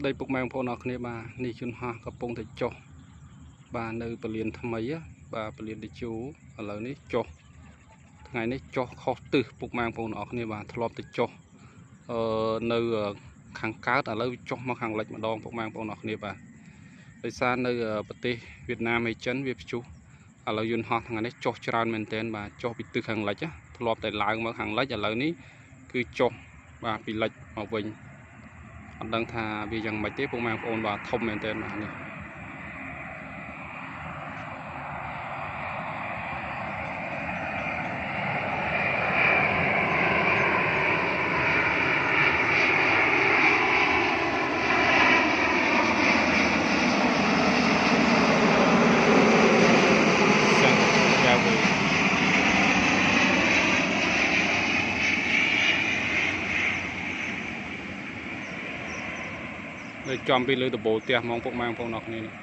ស្ដីពុកម៉ែបងប្អូនអរគ្នាបាទនេះជន់ហោះកំពុងតែចុះបាទនៅពលានថ្មីបាទពលានតេជោឥឡូវនេះចុះថ្ងៃនេះចុះខុសទិសពុកម៉ែបងប្អូនអរគ្នាបាទធ្លាប់ទៅចុះនៅខាងកើតឥឡូវចុះមកខាងលិចម្ដងពុកម៉ែបងប្អូនអរគ្នាបាទដោយសារនៅប្រទេសវៀតណាមហើយចិនវាព្យុះឥឡូវយន្តហោះថ្ងៃនេះចុះច្រើនមែនទែនបាទចុះពីទិសខាងលិចធ្លាប់តែឡើងមកខាងលិចឥឡូវនេះគឺចុះបាទពីលិចមកវិញអត់ដឹងថាវាយ៉ាងម៉េចទេពុកម៉ែបងប្អូនបាទធំមែនទែនបាទនេះចំពីលើដបូលផ្ទះហ្មងពុកម៉ែបងប្អូនអរគ្នានេះ